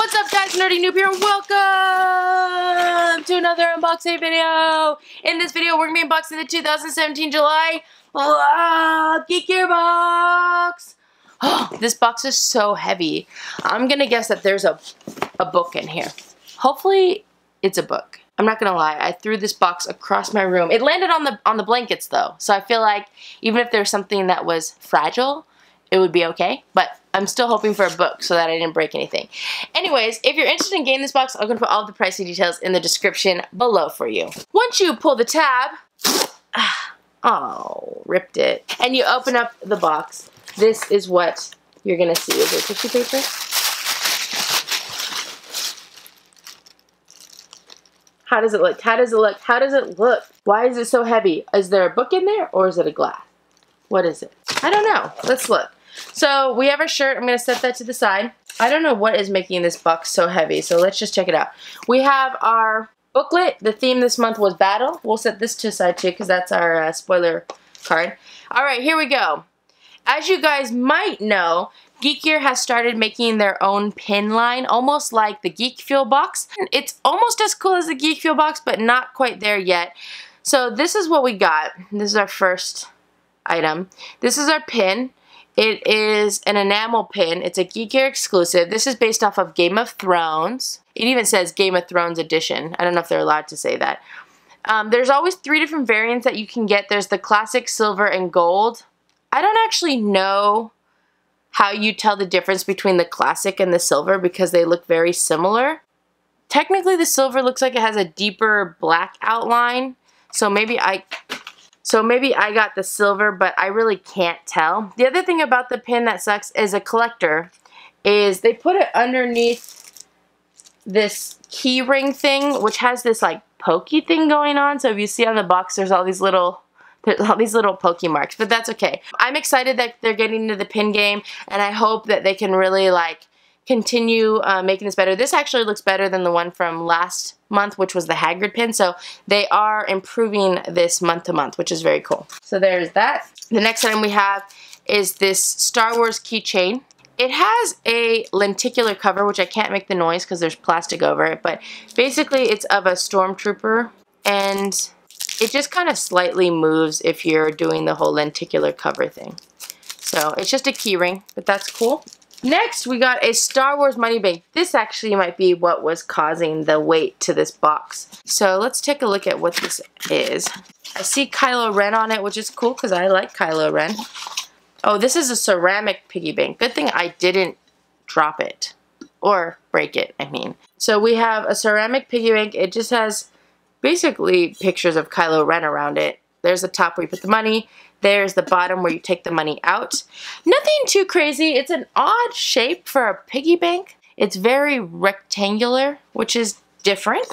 What's up guys, Nerdy Noob here, welcome to another unboxing video. In this video, we're going to be unboxing the 2017 July Geek box. Oh, this box is so heavy. I'm going to guess that there's a book in here. Hopefully, it's a book. I'm not going to lie, I threw this box across my room. It landed on the blankets though, so I feel like even if there's something that was fragile, it would be okay, but I'm still hoping for a book so that I didn't break anything. Anyways, if you're interested in getting this box, I'm going to put all the pricing details in the description below for you. Once you pull the tab, oh, ripped it, and you open up the box, this is what you're going to see. Is it tissue paper? How does it look? How does it look? How does it look? Why is it so heavy? Is there a book in there or is it a glass? What is it? I don't know. Let's look. So we have our shirt. I'm going to set that to the side. I don't know what is making this box so heavy, so let's just check it out. We have our booklet. The theme this month was battle. We'll set this to the side too because that's our spoiler card. Alright, here we go. As you guys might know, Geek has started making their own pin line, almost like the Geek Fuel box. It's almost as cool as the Geek Fuel box, but not quite there yet. So this is what we got. This is our first item. This is our pin. It is an enamel pin. It's a Geek exclusive. This is based off of Game of Thrones. It even says Game of Thrones edition. I don't know if they're allowed to say that. There's always 3 different variants that you can get. There's the classic silver and gold. I don't actually know how you tell the difference between the classic and the silver because they look very similar. Technically the silver looks like it has a deeper black outline, so maybe I got the silver, but I really can't tell. The other thing about the pin that sucks as a collector is they put it underneath this key ring thing, which has this like pokey thing going on. So if you see on the box, there's all these little pokey marks, but that's okay. I'm excited that they're getting into the pin game, and I hope that they can really like continue making this better. This actually looks better than the one from last month, which was the Hagrid pin, so they are improving this month to month, which is very cool. So there's that. The next item we have is this Star Wars keychain. It has a lenticular cover, which I can't make the noise because there's plastic over it, but basically it's of a stormtrooper, and it just kind of slightly moves if you're doing the whole lenticular cover thing. So it's just a key ring, but that's cool. Next, we got a Star Wars money bank. This actually might be what was causing the weight to this box. So let's take a look at what this is. I see Kylo Ren on it, which is cool because I like Kylo Ren. Oh, this is a ceramic piggy bank. Good thing I didn't drop it. Or break it, I mean. So we have a ceramic piggy bank. It just has basically pictures of Kylo Ren around it. There's the top where you put the money. There's the bottom where you take the money out. Nothing too crazy. It's an odd shape for a piggy bank. It's very rectangular, which is different.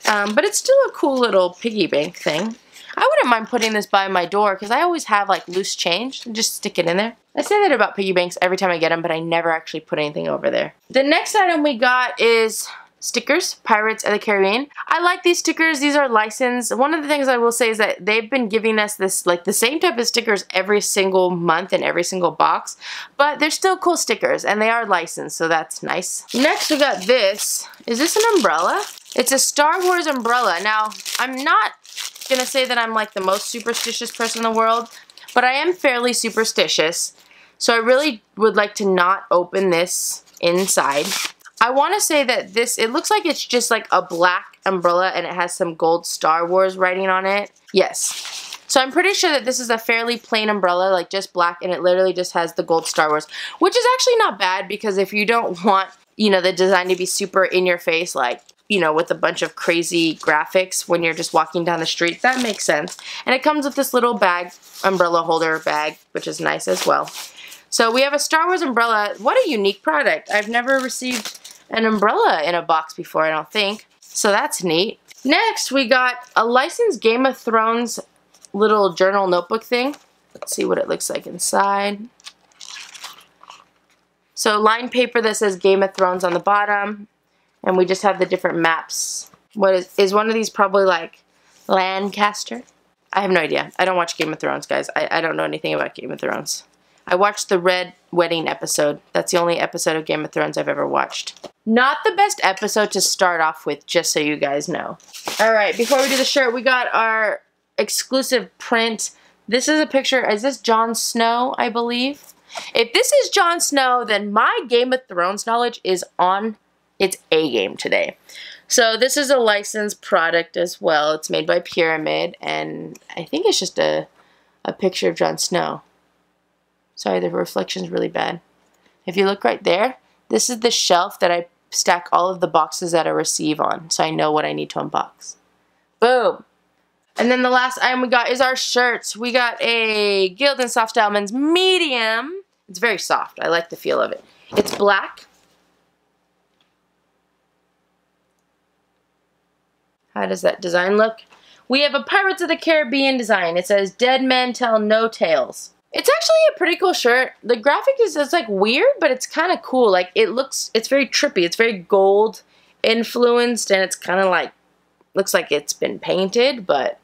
But it's still a cool little piggy bank thing. I wouldn't mind putting this by my door because I always have like loose change and just stick it in there. I say that about piggy banks every time I get them, but I never actually put anything over there. The next item we got is stickers, Pirates of the Caribbean. I like these stickers. These are licensed. One of the things I will say is that they've been giving us this, like the same type of stickers every single month in every single box, but they're still cool stickers and they are licensed, so that's nice. Next we got this. Is this an umbrella? It's a Star Wars umbrella. Now, I'm not gonna say that I'm like the most superstitious person in the world, but I am fairly superstitious, so I really would like to not open this inside. I want to say that this, it looks like it's just like a black umbrella and it has some gold Star Wars writing on it. Yes. So I'm pretty sure that this is a fairly plain umbrella, like just black, and it literally just has the gold Star Wars, which is actually not bad because if you don't want, you know, the design to be super in your face, like, you know, with a bunch of crazy graphics when you're just walking down the street, that makes sense. And it comes with this little bag, umbrella holder bag, which is nice as well. So we have a Star Wars umbrella. What a unique product. I've never received an umbrella in a box before, I don't think. So that's neat. Next, we got a licensed Game of Thrones little journal notebook thing. Let's see what it looks like inside. So lined paper that says Game of Thrones on the bottom. And we just have the different maps. What is one of these probably like Lancaster? I have no idea. I don't watch Game of Thrones, guys. I don't know anything about Game of Thrones. I watched the Red Wedding episode. That's the only episode of Game of Thrones I've ever watched. Not the best episode to start off with, just so you guys know. Alright, before we do the shirt, we got our exclusive print. This is a picture, is this Jon Snow, I believe? If this is Jon Snow, then my Game of Thrones knowledge is on its A game today. So this is a licensed product as well. It's made by Pyramid, and I think it's just a picture of Jon Snow. Sorry, the reflection's really bad. If you look right there, this is the shelf that I stack all of the boxes that I receive on, so I know what I need to unbox. Boom! And then the last item we got is our shirts. We got a Gildan Soft Style Men's Medium. It's very soft. I like the feel of it. It's black. How does that design look? We have a Pirates of the Caribbean design. It says, "Dead men tell no tales." It's actually a pretty cool shirt. The graphic is like weird, but it's kind of cool. Like it's very trippy. It's very gold influenced, and it's kind of like, looks like it's been painted, but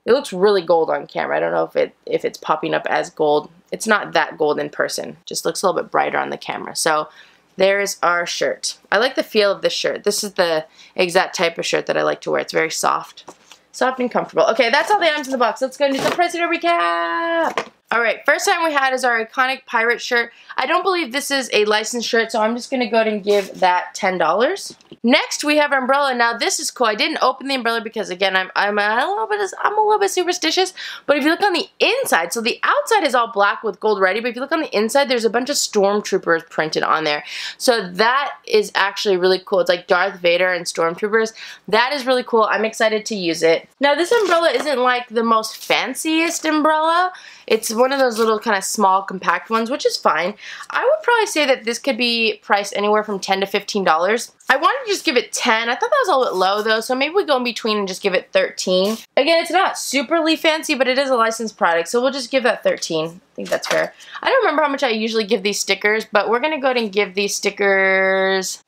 it looks really gold on camera. I don't know if it's popping up as gold. It's not that gold in person. Just looks a little bit brighter on the camera. So there's our shirt. I like the feel of this shirt. This is the exact type of shirt that I like to wear. It's very soft. Soft and comfortable. Okay, that's all the items in the box. Let's go and do some price recap. Alright, first item we had is our iconic pirate shirt. I don't believe this is a licensed shirt, so I'm just going to go ahead and give that $10. Next, we have our umbrella. Now, this is cool. I didn't open the umbrella because, again, I'm a little bit superstitious. But if you look on the inside, so the outside is all black with gold ready, but if you look on the inside, there's a bunch of stormtroopers printed on there. So that is actually really cool. It's like Darth Vader and stormtroopers. That is really cool. I'm excited to use it. Now, this umbrella isn't like the most fanciest umbrella. It's one of those little kind of small, compact ones, which is fine. I would probably say that this could be priced anywhere from $10 to $15. I wanted to just give it 10. I thought that was a little bit low, though, so maybe we go in between and just give it 13. Again, it's not superly fancy, but it is a licensed product, so we'll just give that 13. I think that's fair. I don't remember how much I usually give these stickers, but we're going to go ahead and give these stickers,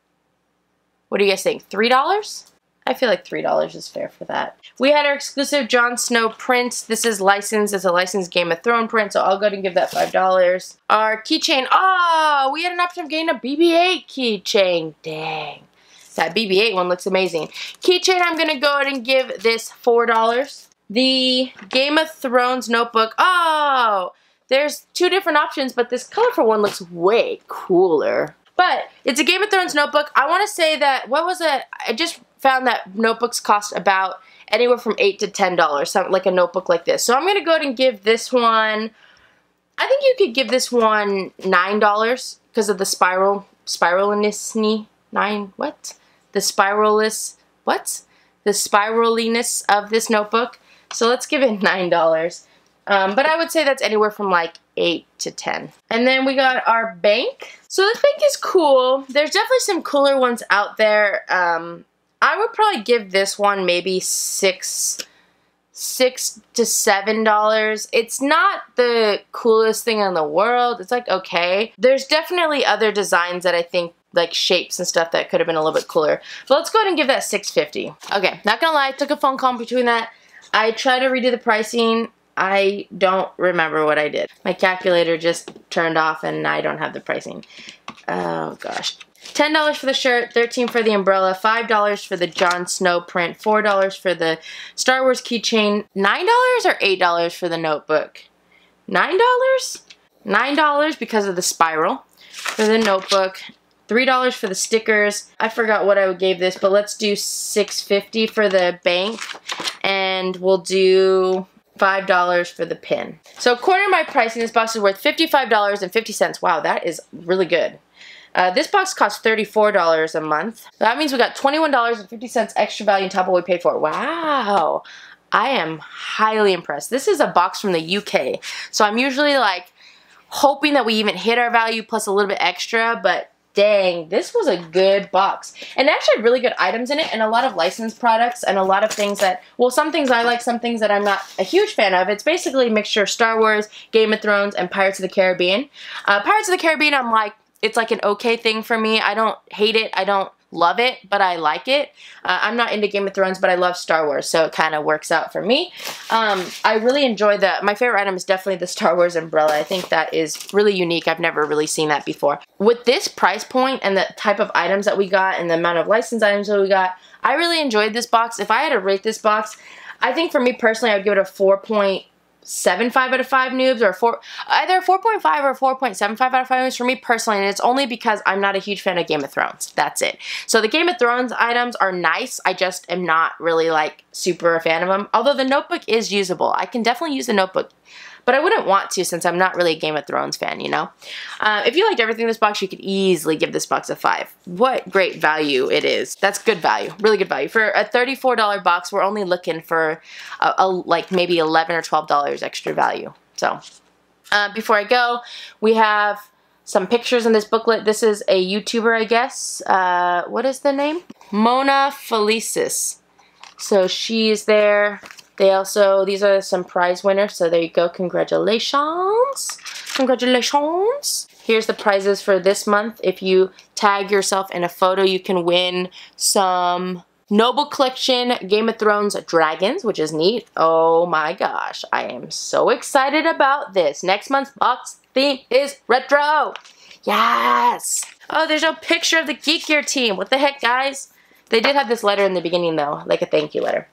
what do you guys think, $3? I feel like $3 is fair for that. We had our exclusive Jon Snow print. This is licensed. It's a licensed Game of Thrones print, so I'll go ahead and give that $5. Our keychain. Oh, we had an option of getting a BB-8 keychain. Dang. That BB-8 one looks amazing. Keychain, I'm going to go ahead and give this $4. The Game of Thrones notebook. Oh, there's two different options, but this colorful one looks way cooler. But it's a Game of Thrones notebook. I want to say that, what was it? I just found that notebooks cost about anywhere from $8 to $10, something like a notebook like this. So I'm going to go ahead and give this one, I think you could give this one $9 because of the spiraliness, what? The spiraliness of this notebook. So let's give it $9. But I would say that's anywhere from like 8 to 10. And then we got our bank. So this bank is cool. There's definitely some cooler ones out there. I would probably give this one maybe $6 to $7. It's not the coolest thing in the world. It's like okay. There's definitely other designs that I think like shapes and stuff that could have been a little bit cooler. But let's go ahead and give that $6.50. Okay, not gonna lie, I took a phone call between that. I tried to redo the pricing. I don't remember what I did. My calculator just turned off and I don't have the pricing. Oh gosh. $10 for the shirt, $13 for the umbrella, $5 for the Jon Snow print, $4 for the Star Wars keychain, $9 or $8 for the notebook? $9? $9 because of the spiral for the notebook, $3 for the stickers. I forgot what I gave this, but let's do $6.50 for the bank, and we'll do $5 for the pin. So according to my pricing, this box is worth $55.50. Wow, that is really good. This box costs $34 a month. That means we got $21.50 extra value on top of what we paid for. Wow. I am highly impressed. This is a box from the UK. So I'm usually like hoping that we even hit our value plus a little bit extra, but dang, this was a good box. And actually had really good items in it and a lot of licensed products and a lot of things that, well, some things I like, some things that I'm not a huge fan of. It's basically a mixture of Star Wars, Game of Thrones, and Pirates of the Caribbean. Pirates of the Caribbean, I'm like, it's like an okay thing for me. I don't hate it. I don't love it, but I like it. I'm not into Game of Thrones, but I love Star Wars, so it kind of works out for me. I really enjoy my favorite item is definitely the Star Wars umbrella. I think that is really unique. I've never really seen that before. With this price point and the type of items that we got and the amount of licensed items that we got, I really enjoyed this box. If I had to rate this box, I think for me personally, I would give it a 4.75 out of 5 noobs, or either 4.5 or 4.75 out of 5 noobs for me personally, and it's only because I'm not a huge fan of Game of Thrones. That's it. So the Game of Thrones items are nice. I just am not really like super a fan of them. Although the notebook is usable. I can definitely use the notebook. But I wouldn't want to since I'm not really a Game of Thrones fan, you know? If you liked everything in this box, you could easily give this box a 5. What great value it is. That's good value. Really good value. For a $34 box, we're only looking for like maybe $11 or $12 extra value. So, before I go, we have some pictures in this booklet. This is a YouTuber, I guess. What is the name? Mona Felicis. So she's there. These are some prize winners, so there you go. Congratulations. Congratulations. Here's the prizes for this month. If you tag yourself in a photo, you can win some Noble Collection Game of Thrones dragons, which is neat. Oh my gosh, I am so excited about this. Next month's box theme is retro. Yes. Oh, there's no picture of the Geek Gear team. What the heck, guys? They did have this letter in the beginning, though, like a thank you letter.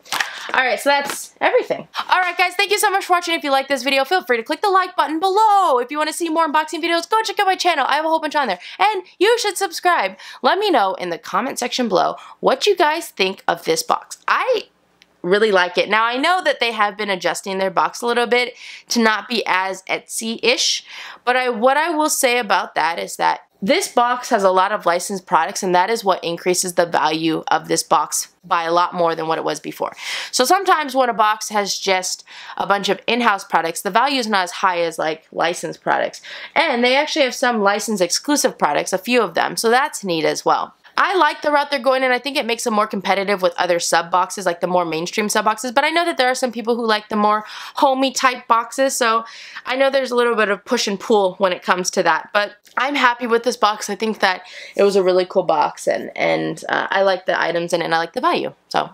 Alright, so that's everything. Alright guys, thank you so much for watching. If you like this video, feel free to click the like button below. If you want to see more unboxing videos, go check out my channel. I have a whole bunch on there. And you should subscribe. Let me know in the comment section below what you guys think of this box. I really like it. Now, I know that they have been adjusting their box a little bit to not be as Etsy-ish, but what I will say about that is that this box has a lot of licensed products, and that is what increases the value of this box by a lot more than what it was before. So sometimes when a box has just a bunch of in-house products, the value is not as high as like licensed products. And they actually have some licensed exclusive products, a few of them, so that's neat as well. I like the route they're going in. I think it makes them more competitive with other sub boxes, like the more mainstream sub boxes, but I know that there are some people who like the more homey type boxes, so I know there's a little bit of push and pull when it comes to that, but I'm happy with this box. I think that it was a really cool box, and I like the items in it, and I like the value. So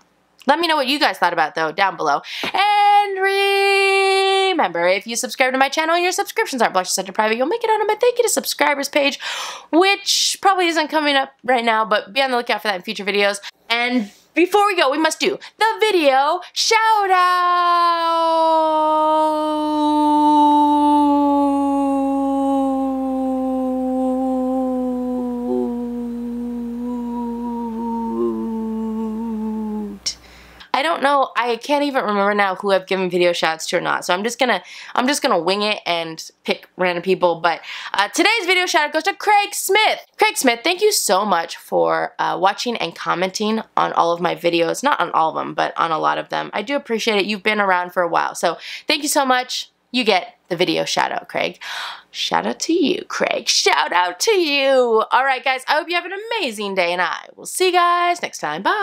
let me know what you guys thought about it, though, down below. And remember, if you subscribe to my channel and your subscriptions aren't blocked or set to private, you'll make it on my Thank You to Subscribers page, which probably isn't coming up right now, but be on the lookout for that in future videos. And before we go, we must do the video shout out. I don't know, I can't even remember now who I've given video shouts to or not, so I'm just gonna wing it and pick random people, but today's video shout out goes to Craig Smith. Craig Smith, thank you so much for watching and commenting on all of my videos, not on all of them, but on a lot of them. I do appreciate it. You've been around for a while, so thank you so much. You get the video shout out, Craig. Shout out to you, Craig. Shout out to you. Alright guys, I hope you have an amazing day, and I will see you guys next time. Bye!